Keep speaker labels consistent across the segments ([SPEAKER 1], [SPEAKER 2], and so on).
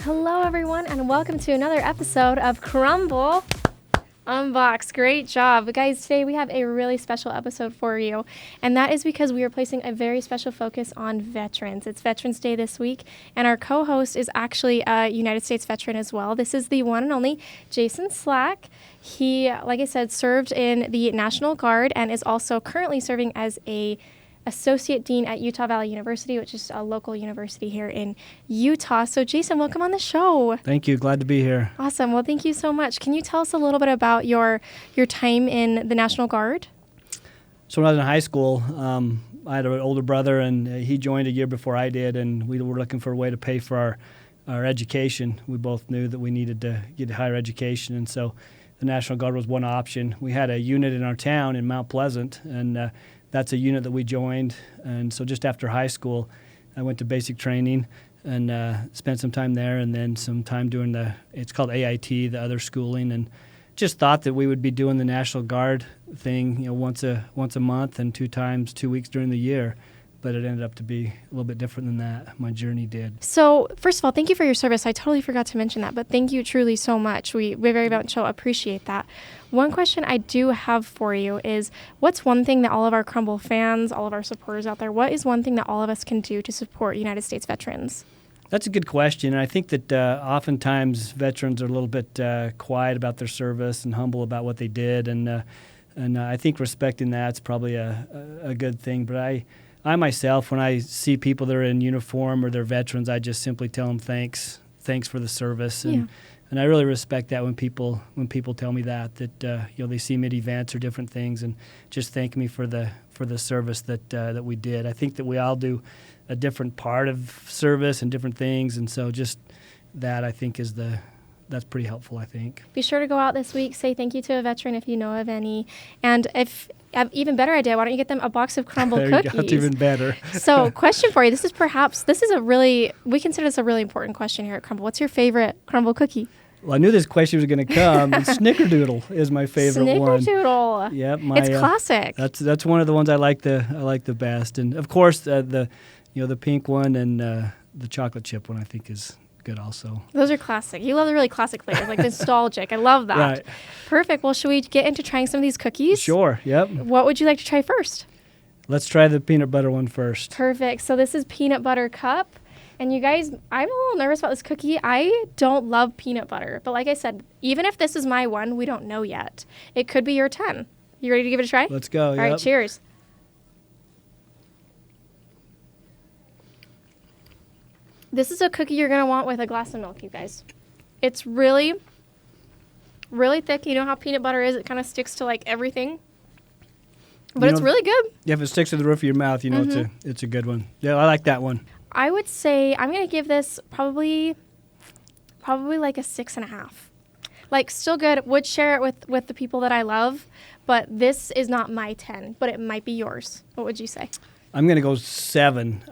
[SPEAKER 1] Hello, everyone, and welcome to another episode of Crumbl Unboxed. Great job. Guys, today we have a really special episode for you, and that is because we are placing a very special focus on veterans. It's Veterans Day this week, and our co-host is actually a United States veteran as well. This is the one and only Jason Slack. He, like I said, served in the National Guard and is also currently serving as a Associate Dean at Utah Valley University, which is a local university here in Utah. So, Jason, welcome on the show.
[SPEAKER 2] Thank you. Glad to be here.
[SPEAKER 1] Awesome. Well, thank you so much. Can you tell us a little bit about your time in the National Guard?
[SPEAKER 2] So when I was in high school, I had an older brother, and he joined a year before I did, and we were looking for a way to pay for our education. We both knew that we needed to get higher education, and so the National Guard was one option. We had a unit in our town in Mount Pleasant, and that's a unit that we joined. And so just after high school, I went to basic training and spent some time there, and then some time doing it's called AIT, the other schooling, and just thought that we would be doing the National Guard thing, once a month and 2 weeks during the year. But it ended up to be a little bit different than that. My journey did.
[SPEAKER 1] So, first of all, thank you for your service. I totally forgot to mention that, but thank you truly so much. We very much appreciate that. One question I do have for you is, what's one thing that all of our Crumbl fans, all of our supporters out there, what is one thing that all of us can do to support United States veterans?
[SPEAKER 2] That's a good question. And I think that oftentimes veterans are a little bit quiet about their service and humble about what they did. And I think respecting that's probably a good thing. But I myself, when I see people that are in uniform or they're veterans, I just simply tell them thanks for the service, and I really respect that when people tell me that they see me at events or different things and just thank me for the service that we did. I think that we all do a different part of service and different things, and so just that I think that's pretty helpful, I think.
[SPEAKER 1] Be sure to go out this week, say thank you to a veteran if you know of any, and if you have an even better idea, why don't you get them a box of Crumbl
[SPEAKER 2] there
[SPEAKER 1] cookies?
[SPEAKER 2] You go. It's even better.
[SPEAKER 1] So, question for you. We consider this a really important question here at Crumbl. What's your favorite Crumbl cookie?
[SPEAKER 2] Well, I knew this question was going to come. And Snickerdoodle is my favorite one.
[SPEAKER 1] Snickerdoodle.
[SPEAKER 2] Yep,
[SPEAKER 1] it's classic.
[SPEAKER 2] That's one of the ones I like the best, and of course the pink one and the chocolate chip one I think is good also.
[SPEAKER 1] Those are classic. You love the really classic flavors, like nostalgic. I love that.
[SPEAKER 2] Right.
[SPEAKER 1] Perfect. Well, should we get into trying some of these cookies?
[SPEAKER 2] Sure. Yep.
[SPEAKER 1] What would you like to try first?
[SPEAKER 2] Let's try the peanut butter one first.
[SPEAKER 1] Perfect. So this is peanut butter cup. And you guys, I'm a little nervous about this cookie. I don't love peanut butter. But like I said, even if this is my one, we don't know yet. It could be your 10. You ready to give it a try?
[SPEAKER 2] Let's go.
[SPEAKER 1] All right, cheers. This is a cookie you're going to want with a glass of milk, you guys. It's really, really thick. You know how peanut butter is? It kind of sticks to, like, everything. But it's really good.
[SPEAKER 2] Yeah, if it sticks to the roof of your mouth, it's a good one. Yeah, I like that one.
[SPEAKER 1] I would say I'm going to give this probably like a 6.5. Like, still good. Would share it with the people that I love. But this is not my 10, but it might be yours. What would you say?
[SPEAKER 2] I'm going to go 7.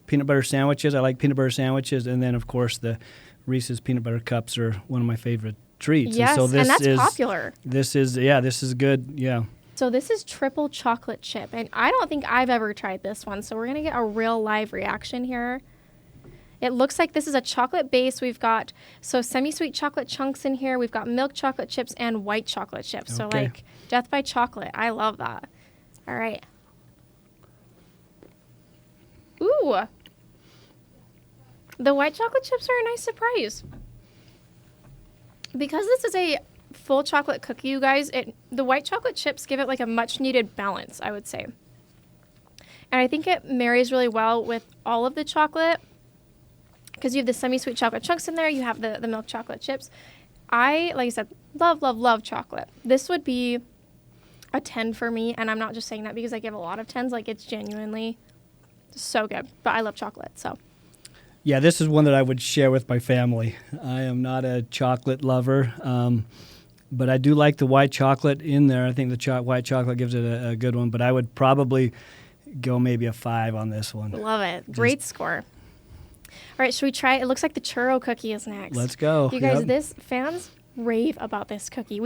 [SPEAKER 2] Peanut butter sandwiches. I like peanut butter sandwiches. And then, of course, the Reese's peanut butter cups are one of my favorite treats.
[SPEAKER 1] Yes,
[SPEAKER 2] and
[SPEAKER 1] that's popular.
[SPEAKER 2] This is good. Yeah.
[SPEAKER 1] So this is triple chocolate chip. And I don't think I've ever tried this one. So we're going to get a real live reaction here. It looks like this is a chocolate base. We've got semi-sweet chocolate chunks in here. We've got milk chocolate chips and white chocolate chips.
[SPEAKER 2] Okay.
[SPEAKER 1] So like death by chocolate. I love that. All right. Ooh. The white chocolate chips are a nice surprise. Because this is a full chocolate cookie, you guys, the white chocolate chips give it like a much needed balance, I would say. And I think it marries really well with all of the chocolate because you have the semi-sweet chocolate chunks in there. You have the milk chocolate chips. Like I said, love chocolate. This would be a 10 for me. And I'm not just saying that because I give a lot of 10s. Like, it's genuinely so good. But I love chocolate, so.
[SPEAKER 2] Yeah, this is one that I would share with my family. I am not a chocolate lover, but I do like the white chocolate in there. I think the white chocolate gives it a good one, but I would probably go maybe a 5 on this one.
[SPEAKER 1] Love it. Great score. All right, should we try? It looks like the churro cookie is next.
[SPEAKER 2] Let's go.
[SPEAKER 1] You guys, fans, rave about this cookie.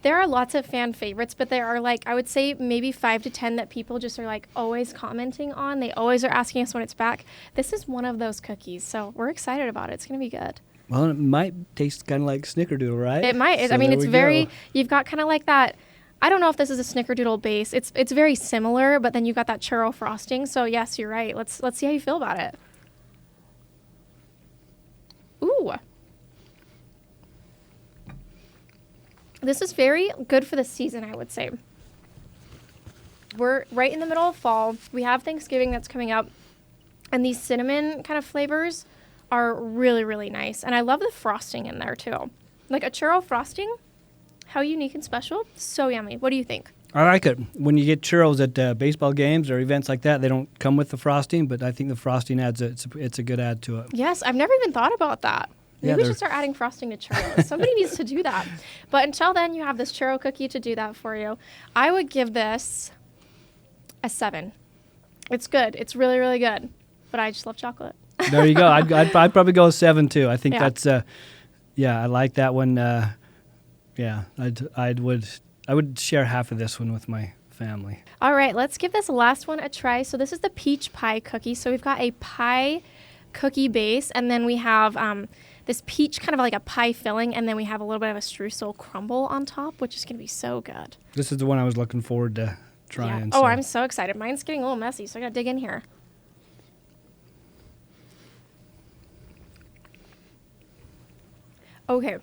[SPEAKER 1] There are lots of fan favorites, but there are like, I would say maybe 5 to 10 that people just are like always commenting on. They always are asking us when it's back. This is one of those cookies, so we're excited about it. It's going to be good.
[SPEAKER 2] Well, it might taste kind of like Snickerdoodle, right?
[SPEAKER 1] It might.
[SPEAKER 2] So
[SPEAKER 1] I mean, it's
[SPEAKER 2] go.
[SPEAKER 1] you've got kind of like that. I don't know if this is a Snickerdoodle base. It's very similar, but then you've got that churro frosting. So yes, you're right. Let's see how you feel about it. Ooh. This is very good for the season, I would say. We're right in the middle of fall. We have Thanksgiving that's coming up. And these cinnamon kind of flavors are really, really nice. And I love the frosting in there, too. Like a churro frosting, how unique and special. So yummy. What do you think?
[SPEAKER 2] I like it. When you get churros at baseball games or events like that, they don't come with the frosting, but I think the frosting it's a good add to it.
[SPEAKER 1] Yes, I've never even thought about that. Maybe we should start adding frosting to churros. Somebody needs to do that. But until then, you have this churro cookie to do that for you. I would give this a 7. It's good. It's really, really good. But I just love chocolate.
[SPEAKER 2] There you go. I'd probably go a 7 too. I think that's I like that one. I would share half of this one with my family.
[SPEAKER 1] All right, let's give this last one a try. So this is the peach pie cookie. So we've got a pie cookie base, and then we have this peach kind of like a pie filling, and then we have a little bit of a streusel crumble on top, which is going to be so good.
[SPEAKER 2] This is the one I was looking forward to trying.
[SPEAKER 1] Yeah. Oh, I'm so excited. Mine's getting a little messy, so I got to dig in here. Okay.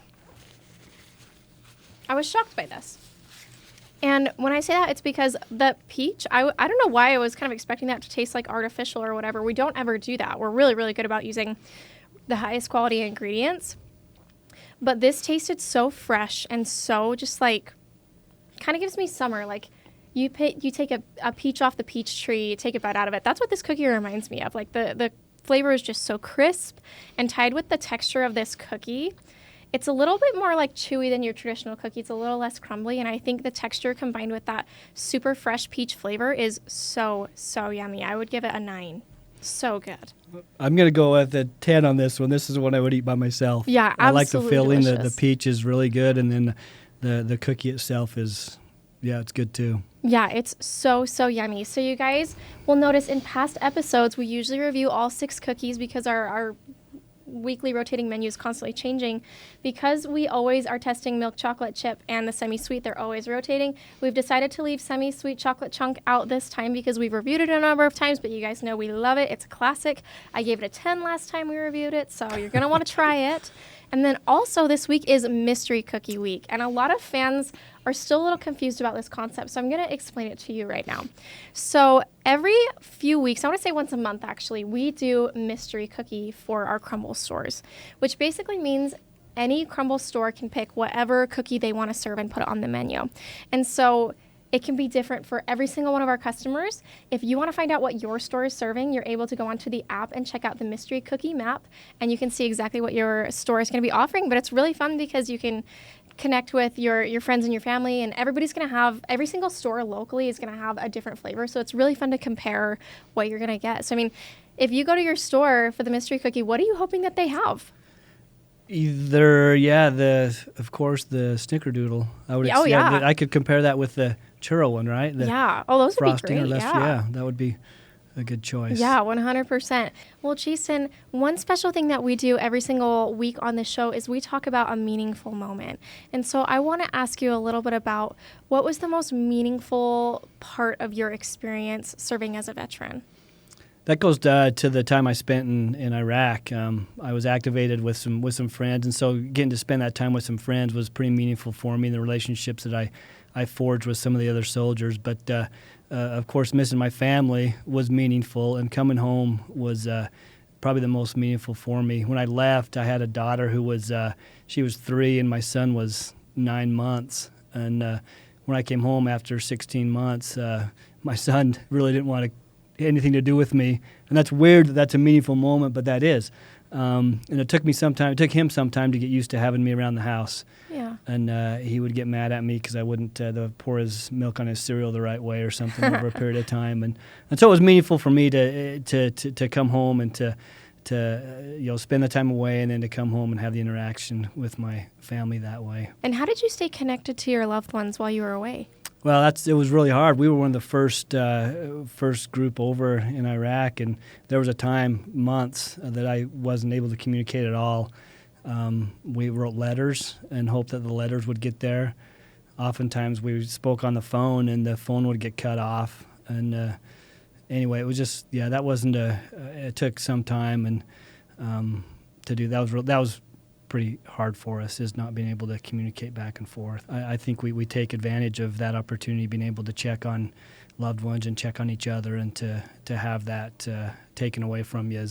[SPEAKER 1] I was shocked by this. And when I say that, it's because the peach, I don't know why I was kind of expecting that to taste like artificial or whatever. We don't ever do that. We're really, really good about using the highest quality ingredients. But this tasted so fresh and so just like, kind of gives me summer. Like you take a peach off the peach tree, take a bite out of it. That's what this cookie reminds me of. Like the flavor is just so crisp, and tied with the texture of this cookie, it's a little bit more like chewy than your traditional cookie. It's a little less crumbly, and I think the texture combined with that super fresh peach flavor is so, so yummy. I would give it a 9. So good.
[SPEAKER 2] I'm going to go with a 10 on this one. This is one I would eat by myself.
[SPEAKER 1] Yeah, absolutely.
[SPEAKER 2] I like the filling.
[SPEAKER 1] Delicious.
[SPEAKER 2] The peach is really good, and then the cookie itself is, it's good too.
[SPEAKER 1] Yeah, it's so, so yummy. So you guys will notice in past episodes, we usually review all 6 cookies because our weekly rotating menu is constantly changing. Because we always are testing milk chocolate chip and the semi-sweet, they're always rotating. We've decided to leave semi-sweet chocolate chunk out this time because we've reviewed it a number of times, but you guys know we love it. It's a classic. I gave it a 10 last time we reviewed it, so you're going to want to try it. And then also this week is Mystery Cookie Week, and a lot of fans are still a little confused about this concept, so I'm going to explain it to you right now. So every few weeks, I want to say once a month actually, we do Mystery Cookie for our Crumbl stores, which basically means any Crumbl store can pick whatever cookie they want to serve and put it on the menu. And so it can be different for every single one of our customers. If you want to find out what your store is serving, you're able to go onto the app and check out the Mystery Cookie map, and you can see exactly what your store is going to be offering. But it's really fun because you can connect with your friends and your family, and every single store locally is going to have a different flavor. So it's really fun to compare what you're going to get. So, I mean, if you go to your store for the Mystery Cookie, what are you hoping that they have?
[SPEAKER 2] Either, of course, the Snickerdoodle. I could compare that with the churro one, right? The
[SPEAKER 1] those would be great.
[SPEAKER 2] That would be a good choice.
[SPEAKER 1] Yeah, 100%. Well, Jason, one special thing that we do every single week on the show is we talk about a meaningful moment. And so I want to ask you a little bit about what was the most meaningful part of your experience serving as a veteran?
[SPEAKER 2] That goes to the time I spent in Iraq. I was activated with some friends, and so getting to spend that time with some friends was pretty meaningful for me, the relationships that I forged with some of the other soldiers. But, of course, missing my family was meaningful, and coming home was probably the most meaningful for me. When I left, I had a daughter who was 3, and my son was 9 months. And when I came home after 16 months, my son really didn't want anything to do with me. And that's weird that that's a meaningful moment, but that is. And it took him some time to get used to having me around the house.
[SPEAKER 1] Yeah.
[SPEAKER 2] And he would get mad at me because I wouldn't pour his milk on his cereal the right way or something over a period of time. And so it was meaningful for me to come home and to spend the time away and then to come home and have the interaction with my family that way.
[SPEAKER 1] And how did you stay connected to your loved ones while you were away?
[SPEAKER 2] Well, it was really hard. We were one of the first group over in Iraq, and there was a time, months, that I wasn't able to communicate at all. We wrote letters and hoped that the letters would get there. Oftentimes we spoke on the phone and the phone would get cut off. And anyway, it was just, that wasn't it took some time and to do. That was pretty hard for us, is not being able to communicate back and forth. I think we take advantage of that opportunity, being able to check on loved ones and check on each other, and to have that taken away from you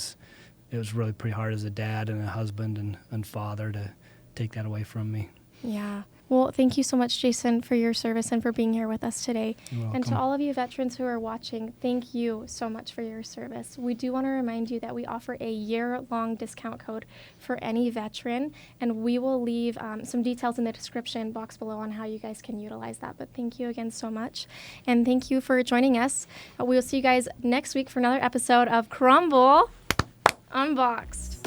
[SPEAKER 2] it was really pretty hard as a dad and a husband and father to take that away from me.
[SPEAKER 1] Yeah. Well, thank you so much, Jason, for your service and for being here with us today.
[SPEAKER 2] You're welcome.
[SPEAKER 1] And to all of you veterans who are watching, thank you so much for your service. We do want to remind you that we offer a year-long discount code for any veteran, and we will leave some details in the description box below on how you guys can utilize that. But thank you again so much, and thank you for joining us. We will see you guys next week for another episode of Crumbl Unboxed.